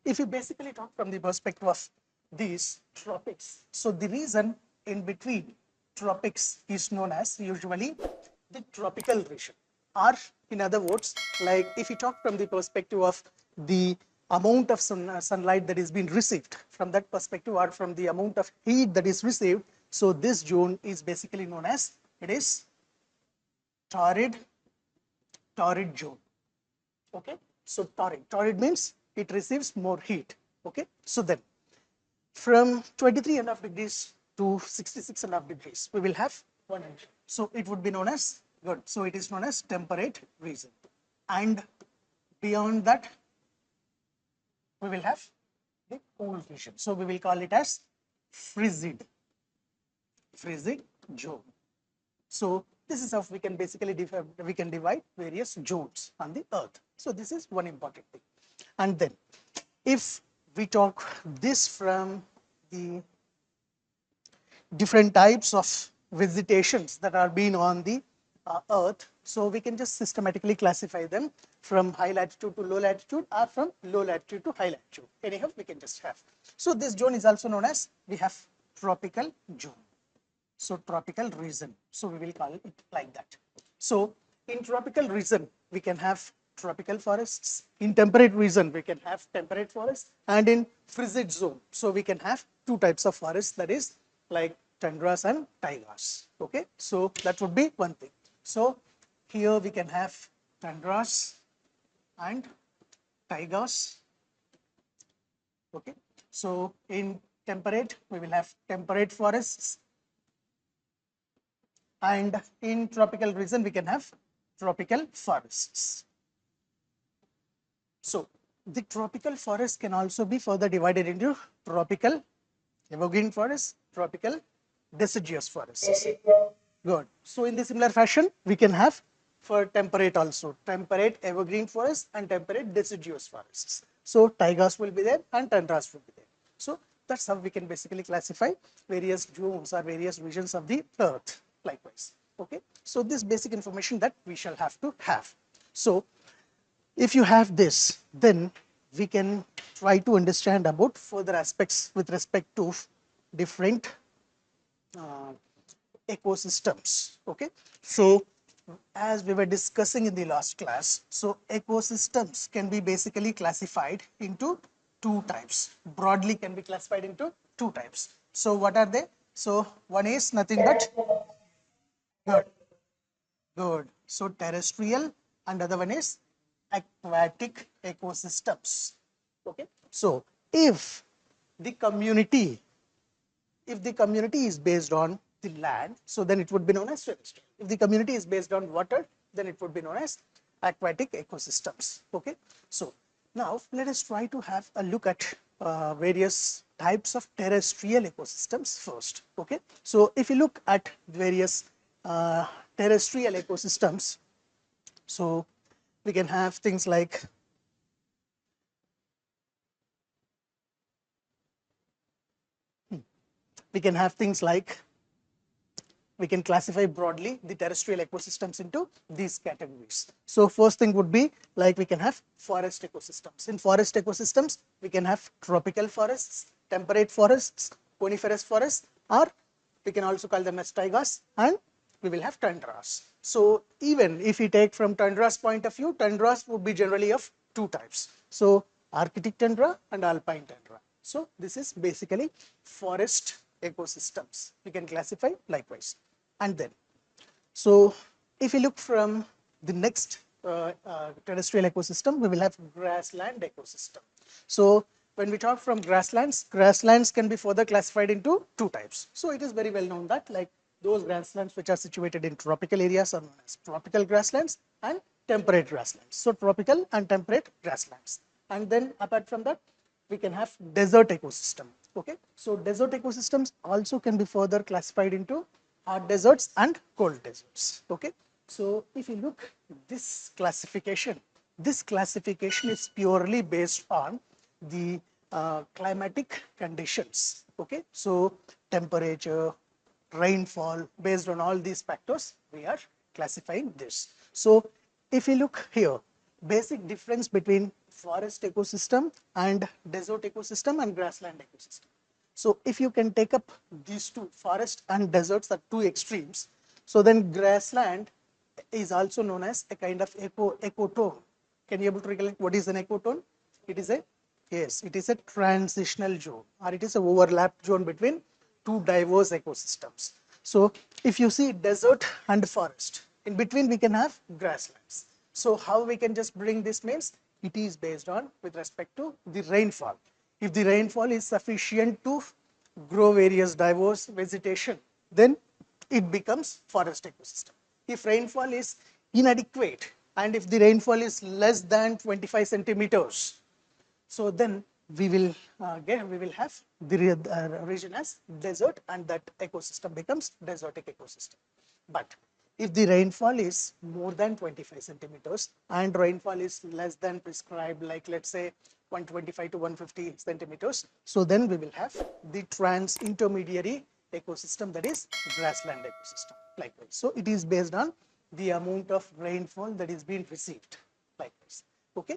if you basically talk from the perspective of these tropics, so the region in between tropics is known as usually the tropical region, or in other words, like if you talk from the perspective of the amount of sunlight that is being received, from that perspective, or from the amount of heat that is received, so this zone is basically known as, it is torrid zone. Okay, so torrid means it receives more heat. Okay, so then from 23.5 degrees to 66.5 degrees, we will have one region. So it would be known as, good, so it is known as temperate region. And beyond that, we will have the cool region. So we will call it as frigid zone. So this is how we can basically divide various zones on the earth. So this is one important thing. And then if we talk this from the different types of vegetations that are being on the earth, so we can just systematically classify them from high latitude to low latitude, or from low latitude to high latitude. Anyhow, we can just have. So this zone is also known as, we have tropical zone. So tropical region. So we will call it like that. So in tropical region, we can have tropical forests. In temperate region, we can have temperate forests. And in frigid zone, so we can have two types of forests, that is like tundras and taigas. Okay, so that would be one thing. So here we can have tundras and taigas. Okay, so in temperate, we will have temperate forests. And in tropical region, we can have tropical forests. So the tropical forest can also be further divided into tropical evergreen forests, tropical deciduous forests. Good. So in the similar fashion, we can have for temperate also, temperate evergreen forests and temperate deciduous forests. So taigas will be there and tundras will be there. So that's how we can basically classify various zones or various regions of the earth. Likewise. Okay, so this basic information that we shall have to have. So if you have this, then we can try to understand about further aspects with respect to different ecosystems. Okay, so as we were discussing in the last class, so ecosystems can be basically classified into two types. Broadly can be classified into two types. So what are they? So one is nothing but, good, good. So terrestrial, and other one is aquatic ecosystems. Okay. So if the community is based on the land, so then it would be known as terrestrial. If the community is based on water, then it would be known as aquatic ecosystems. Okay. So now let us try to have a look at various types of terrestrial ecosystems first. Okay. So if you look at various terrestrial ecosystems, so we can have things like we can classify broadly the terrestrial ecosystems into these categories. So first thing would be like we can have forest ecosystems. In forest ecosystems, we can have tropical forests, temperate forests, coniferous forests, or we can also call them as taigas, and we will have tundras. So even if we take from tundras point of view, tundras would be generally of two types. So Arctic tundra and alpine tundra. So this is basically forest ecosystems. We can classify likewise. And then, so if you look from the next terrestrial ecosystem, we will have grassland ecosystem. So when we talk from grasslands can be further classified into two types. So it is very well known that like those grasslands which are situated in tropical areas are known as tropical grasslands and temperate grasslands. So tropical and temperate grasslands. And then apart from that, we can have desert ecosystem. Okay, so desert ecosystems also can be further classified into hot deserts and cold deserts. Okay, so if you look this classification is purely based on the climatic conditions. Okay, so temperature, rainfall, based on all these factors, we are classifying this. So if you look here, basic difference between forest ecosystem and desert ecosystem and grassland ecosystem. So if you can take up these two, forest and deserts are two extremes, so then grassland is also known as a kind of ecotone. Can you able to recollect what is an ecotone? It is a, yes, it is a transitional zone, or it is an overlap zone between two diverse ecosystems. So if you see desert and forest, in between we can have grasslands. So how we can just bring this means it is based on with respect to the rainfall. If the rainfall is sufficient to grow various diverse vegetation, then it becomes forest ecosystem. If rainfall is inadequate and if the rainfall is less than 25 centimeters, so then we will have the region as desert, and that ecosystem becomes desertic ecosystem. But if the rainfall is more than 25 centimeters and rainfall is less than prescribed, like let's say 125 to 150 centimeters, so then we will have the trans-intermediary ecosystem, that is grassland ecosystem, likewise. So it is based on the amount of rainfall that is being received, likewise. Okay.